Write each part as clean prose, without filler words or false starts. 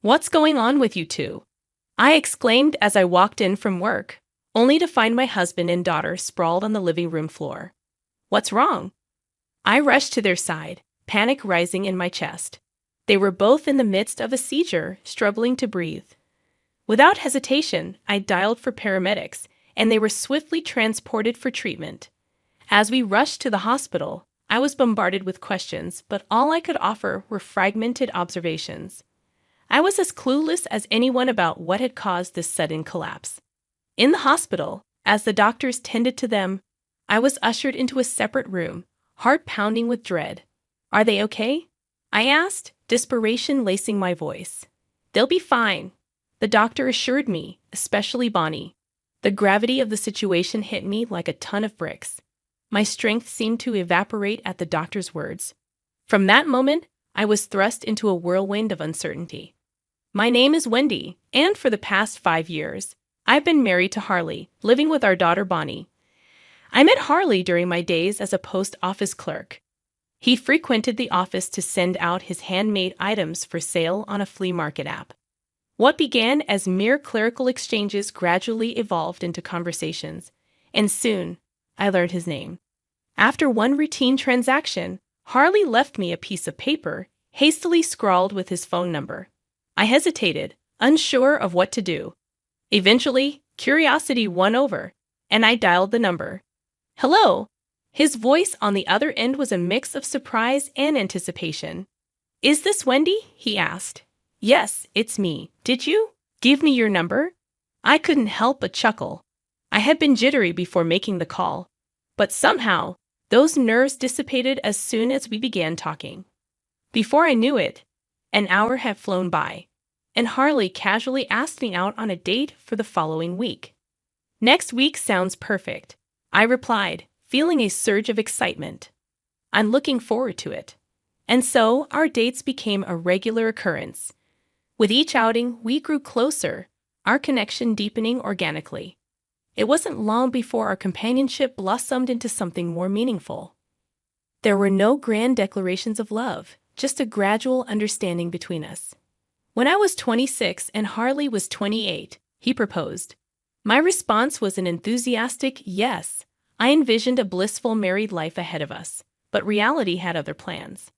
What's going on with you two? I exclaimed as I walked in from work, only to find my husband and daughter sprawled on the living room floor. What's wrong? I rushed to their side, panic rising in my chest. They were both in the midst of a seizure, struggling to breathe. Without hesitation, I dialed for paramedics, and they were swiftly transported for treatment. As we rushed to the hospital, I was bombarded with questions, but all I could offer were fragmented observations. I was as clueless as anyone about what had caused this sudden collapse. In the hospital, as the doctors tended to them, I was ushered into a separate room, heart pounding with dread. "Are they okay?" I asked, desperation lacing my voice. "They'll be fine," the doctor assured me, especially Bonnie. The gravity of the situation hit me like a ton of bricks. My strength seemed to evaporate at the doctor's words. From that moment, I was thrust into a whirlwind of uncertainty. My name is Wendy, and for the past 5 years, I've been married to Harley, living with our daughter Bonnie. I met Harley during my days as a post office clerk. He frequented the office to send out his handmade items for sale on a flea market app. What began as mere clerical exchanges gradually evolved into conversations, and soon I learned his name. After one routine transaction, Harley left me a piece of paper, hastily scrawled with his phone number. I hesitated, unsure of what to do. Eventually, curiosity won over, and I dialed the number. "Hello!" His voice on the other end was a mix of surprise and anticipation. "Is this Wendy?" he asked. "Yes, it's me. Did you give me your number?" I couldn't help but chuckle. I had been jittery before making the call, but somehow, those nerves dissipated as soon as we began talking. Before I knew it, an hour had flown by, and Harley casually asked me out on a date for the following week. "Next week sounds perfect," I replied, feeling a surge of excitement. "I'm looking forward to it." And so our dates became a regular occurrence. With each outing, we grew closer, our connection deepening organically. It wasn't long before our companionship blossomed into something more meaningful. There were no grand declarations of love, just a gradual understanding between us. When I was 26 and Harley was 28, he proposed. My response was an enthusiastic yes. I envisioned a blissful married life ahead of us, but reality had other plans.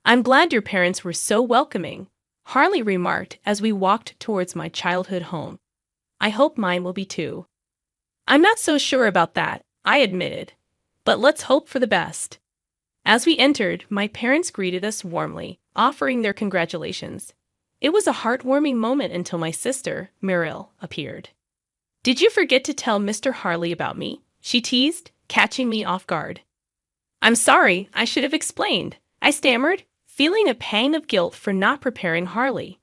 "I'm glad your parents were so welcoming," Harley remarked as we walked towards my childhood home. "I hope mine will be too." "I'm not so sure about that," I admitted, "but let's hope for the best." As we entered, my parents greeted us warmly, offering their congratulations. It was a heartwarming moment until my sister, Muriel, appeared. "Did you forget to tell Mr. Harley about me?" she teased, catching me off guard. "I'm sorry, I should have explained," I stammered, feeling a pang of guilt for not preparing Harley.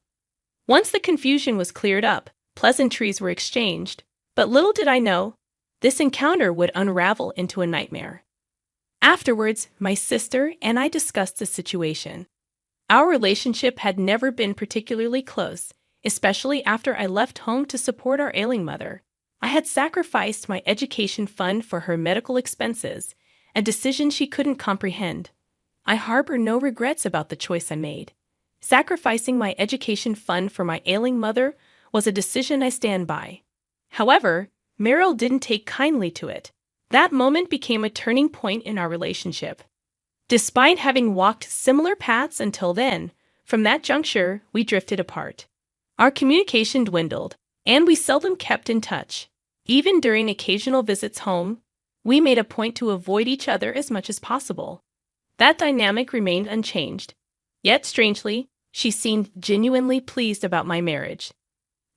Once the confusion was cleared up, pleasantries were exchanged, but little did I know, this encounter would unravel into a nightmare. Afterwards, my sister and I discussed the situation. Our relationship had never been particularly close, especially after I left home to support our ailing mother. I had sacrificed my education fund for her medical expenses, a decision she couldn't comprehend. I harbor no regrets about the choice I made. Sacrificing my education fund for my ailing mother was a decision I stand by. However, Meryl didn't take kindly to it. That moment became a turning point in our relationship. Despite having walked similar paths until then, from that juncture, we drifted apart. Our communication dwindled, and we seldom kept in touch. Even during occasional visits home, we made a point to avoid each other as much as possible. That dynamic remained unchanged. Yet, strangely, she seemed genuinely pleased about my marriage.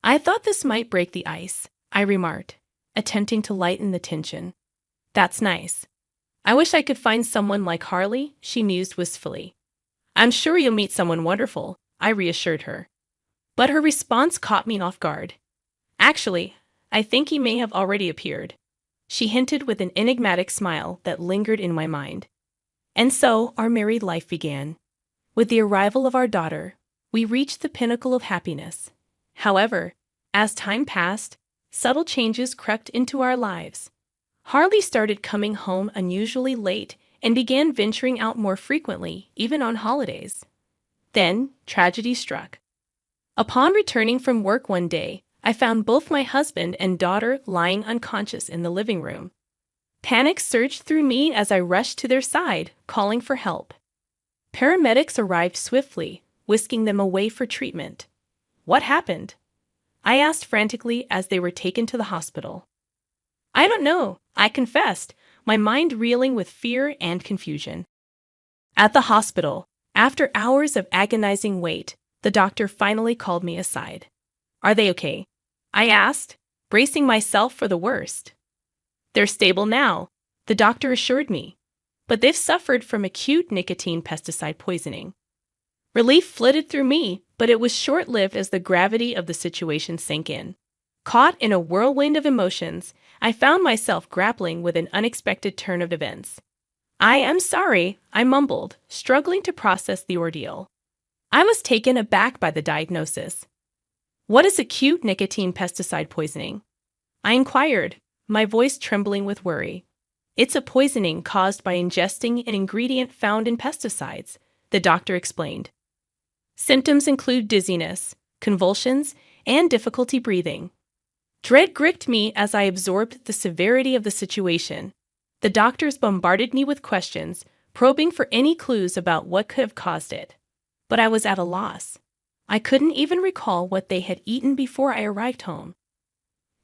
"I thought this might break the ice," I remarked, attempting to lighten the tension. "That's nice. I wish I could find someone like Harley," she mused wistfully. "I'm sure you'll meet someone wonderful," I reassured her. But her response caught me off guard. "Actually, I think he may have already appeared," she hinted with an enigmatic smile that lingered in my mind. And so our married life began. With the arrival of our daughter, we reached the pinnacle of happiness. However, as time passed, subtle changes crept into our lives. Harley started coming home unusually late and began venturing out more frequently, even on holidays. Then, tragedy struck. Upon returning from work one day, I found both my husband and daughter lying unconscious in the living room. Panic surged through me as I rushed to their side, calling for help. Paramedics arrived swiftly, whisking them away for treatment. What happened? I asked frantically as they were taken to the hospital. I don't know, I confessed, my mind reeling with fear and confusion. At the hospital, after hours of agonizing wait, the doctor finally called me aside. Are they okay? I asked, bracing myself for the worst. They're stable now, the doctor assured me, but they've suffered from acute nicotine pesticide poisoning. Relief flitted through me, but it was short-lived as the gravity of the situation sank in. Caught in a whirlwind of emotions, I found myself grappling with an unexpected turn of events. I am sorry, I mumbled, struggling to process the ordeal. I was taken aback by the diagnosis. What is acute nicotine pesticide poisoning? I inquired, my voice trembling with worry. It's a poisoning caused by ingesting an ingredient found in pesticides, the doctor explained. Symptoms include dizziness, convulsions, and difficulty breathing. Dread gripped me as I absorbed the severity of the situation. The doctors bombarded me with questions, probing for any clues about what could have caused it. But I was at a loss. I couldn't even recall what they had eaten before I arrived home.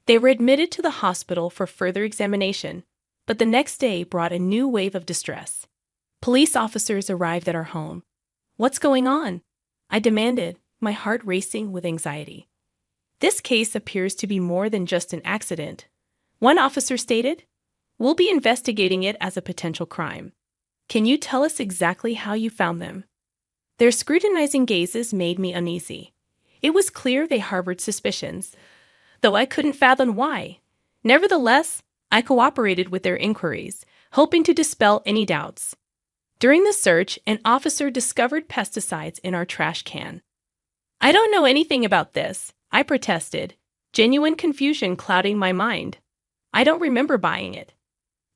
They were admitted to the hospital for further examination, but the next day brought a new wave of distress. Police officers arrived at our home. What's going on? I demanded, my heart racing with anxiety. This case appears to be more than just an accident. One officer stated, we'll be investigating it as a potential crime. Can you tell us exactly how you found them? Their scrutinizing gazes made me uneasy. It was clear they harbored suspicions, though I couldn't fathom why. Nevertheless, I cooperated with their inquiries, hoping to dispel any doubts. During the search, an officer discovered pesticides in our trash can. I don't know anything about this, I protested, genuine confusion clouding my mind. I don't remember buying it.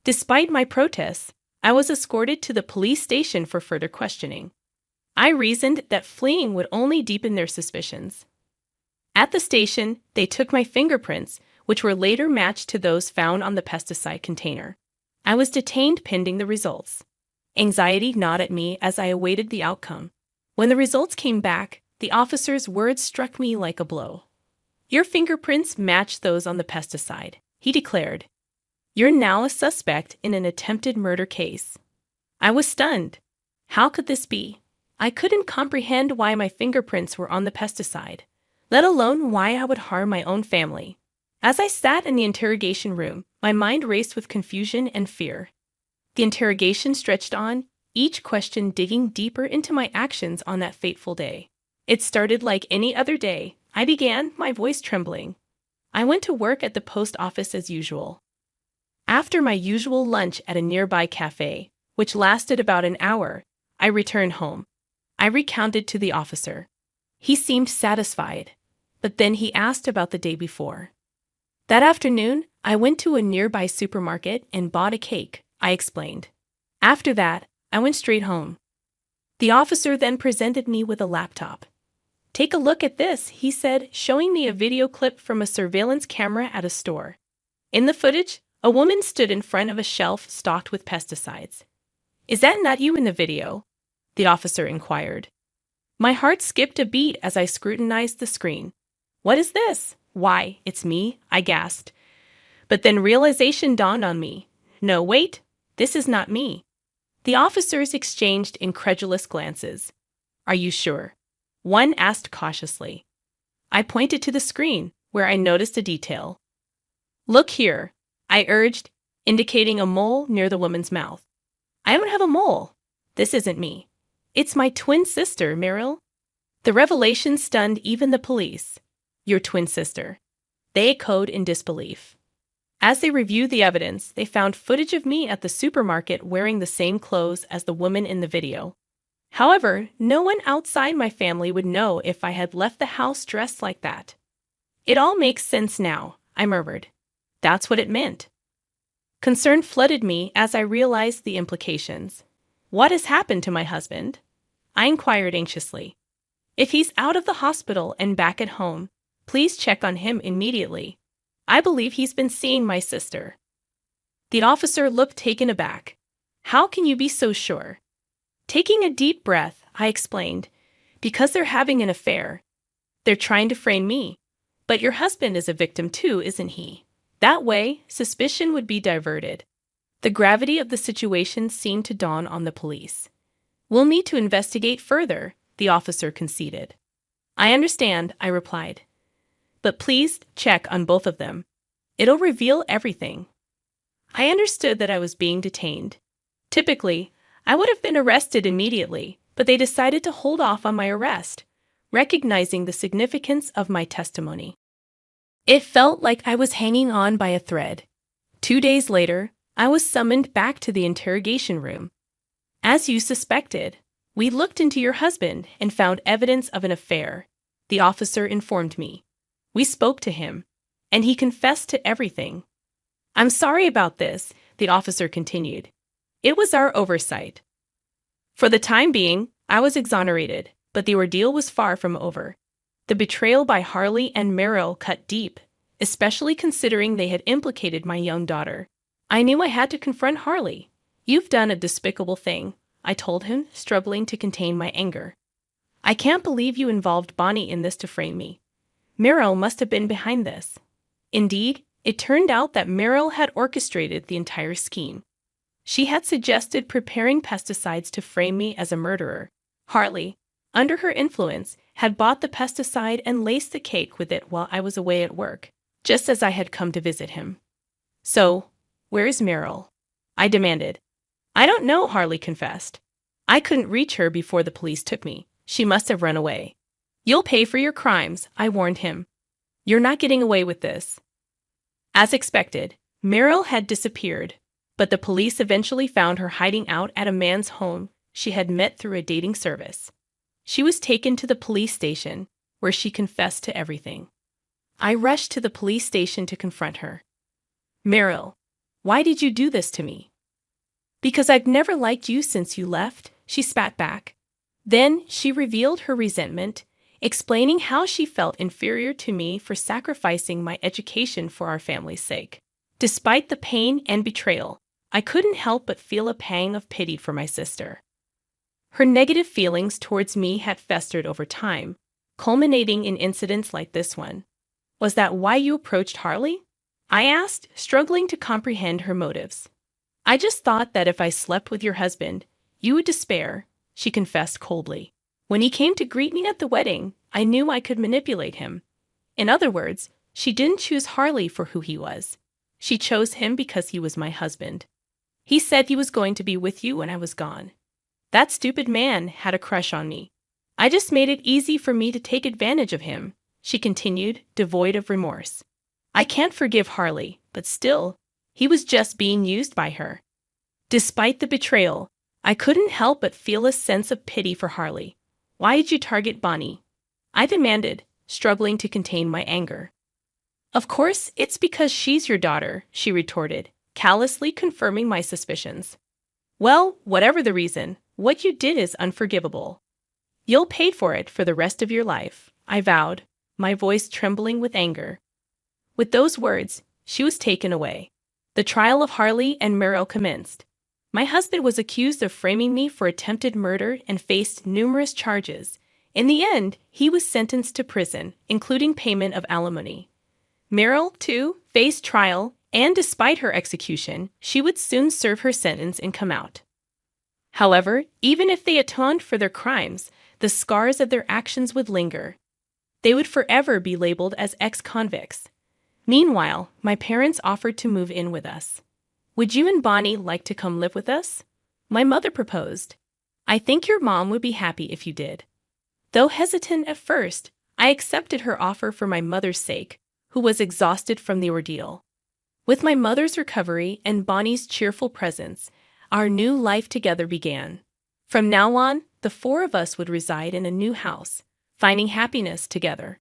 Despite my protests, I was escorted to the police station for further questioning. I reasoned that fleeing would only deepen their suspicions. At the station, they took my fingerprints, which were later matched to those found on the pesticide container. I was detained pending the results. Anxiety gnawed at me as I awaited the outcome. When the results came back, the officer's words struck me like a blow. Your fingerprints match those on the pesticide, he declared. You're now a suspect in an attempted murder case. I was stunned. How could this be? I couldn't comprehend why my fingerprints were on the pesticide, let alone why I would harm my own family. As I sat in the interrogation room, my mind raced with confusion and fear. The interrogation stretched on, each question digging deeper into my actions on that fateful day. It started like any other day. I began, my voice trembling. I went to work at the post office as usual. After my usual lunch at a nearby cafe, which lasted about an hour, I returned home. I recounted to the officer. He seemed satisfied, but then he asked about the day before. That afternoon, I went to a nearby supermarket and bought a cake, I explained. After that, I went straight home. The officer then presented me with a laptop. Take a look at this, he said, showing me a video clip from a surveillance camera at a store. In the footage, a woman stood in front of a shelf stocked with pesticides. Is that not you in the video? The officer inquired. My heart skipped a beat as I scrutinized the screen. What is this? Why, it's me, I gasped. But then realization dawned on me. No, wait, this is not me. The officers exchanged incredulous glances. Are you sure? One asked cautiously. I pointed to the screen, where I noticed a detail. Look here, I urged, indicating a mole near the woman's mouth. I don't have a mole. This isn't me. It's my twin sister, Meryl. The revelation stunned even the police. Your twin sister. They echoed in disbelief. As they reviewed the evidence, they found footage of me at the supermarket wearing the same clothes as the woman in the video. However, no one outside my family would know if I had left the house dressed like that. It all makes sense now, I murmured. That's what it meant. Concern flooded me as I realized the implications. What has happened to my husband? I inquired anxiously. If he's out of the hospital and back at home, please check on him immediately. I believe he's been seeing my sister." The officer looked taken aback. "How can you be so sure?" Taking a deep breath, I explained, "Because they're having an affair. They're trying to frame me. But your husband is a victim too, isn't he? That way, suspicion would be diverted." The gravity of the situation seemed to dawn on the police. "We'll need to investigate further," the officer conceded. "I understand," I replied. "But please check on both of them. It'll reveal everything." I understood that I was being detained. Typically, I would have been arrested immediately, but they decided to hold off on my arrest, recognizing the significance of my testimony. It felt like I was hanging on by a thread. 2 days later, I was summoned back to the interrogation room. "As you suspected, we looked into your husband and found evidence of an affair," the officer informed me. "We spoke to him, and he confessed to everything." "I'm sorry about this," the officer continued. "It was our oversight." For the time being, I was exonerated, but the ordeal was far from over. The betrayal by Harley and Merrill cut deep, especially considering they had implicated my young daughter. I knew I had to confront Harley. "You've done a despicable thing," I told him, struggling to contain my anger. "I can't believe you involved Bonnie in this to frame me. Merrill must have been behind this." Indeed, it turned out that Merrill had orchestrated the entire scheme. She had suggested preparing pesticides to frame me as a murderer. Harley, under her influence, had bought the pesticide and laced the cake with it while I was away at work, just as I had come to visit him. "So, where is Merrill?" I demanded. "I don't know," Harley confessed. "I couldn't reach her before the police took me. She must have run away." "You'll pay for your crimes," I warned him. "You're not getting away with this." As expected, Merrill had disappeared, but the police eventually found her hiding out at a man's home she had met through a dating service. She was taken to the police station, where she confessed to everything. I rushed to the police station to confront her. "Merrill, why did you do this to me?" "Because I've never liked you since you left," she spat back. Then she revealed her resentment, explaining how she felt inferior to me for sacrificing my education for our family's sake. Despite the pain and betrayal, I couldn't help but feel a pang of pity for my sister. Her negative feelings towards me had festered over time, culminating in incidents like this one. "Was that why you approached Harley?" I asked, struggling to comprehend her motives. "I just thought that if I slept with your husband, you would despair," she confessed coldly. "When he came to greet me at the wedding, I knew I could manipulate him." In other words, she didn't choose Harley for who he was. She chose him because he was my husband. "He said he was going to be with you when I was gone. That stupid man had a crush on me. I just made it easy for me to take advantage of him," she continued, devoid of remorse. "I can't forgive Harley, but still, he was just being used by her." Despite the betrayal, I couldn't help but feel a sense of pity for Harley. "Why did you target Bonnie?" I demanded, struggling to contain my anger. "Of course, it's because she's your daughter," she retorted, callously confirming my suspicions. "Well, whatever the reason, what you did is unforgivable. You'll pay for it for the rest of your life," I vowed, my voice trembling with anger. With those words, she was taken away. The trial of Harley and Merrill commenced. My husband was accused of framing me for attempted murder and faced numerous charges. In the end, he was sentenced to prison, including payment of alimony. Merrill, too, faced trial, and despite her execution, she would soon serve her sentence and come out. However, even if they atoned for their crimes, the scars of their actions would linger. They would forever be labeled as ex-convicts. Meanwhile, my parents offered to move in with us. "Would you and Bonnie like to come live with us?" my mother proposed. "I think your mom would be happy if you did." Though hesitant at first, I accepted her offer for my mother's sake, who was exhausted from the ordeal. With my mother's recovery and Bonnie's cheerful presence, our new life together began. From now on, the four of us would reside in a new house, finding happiness together.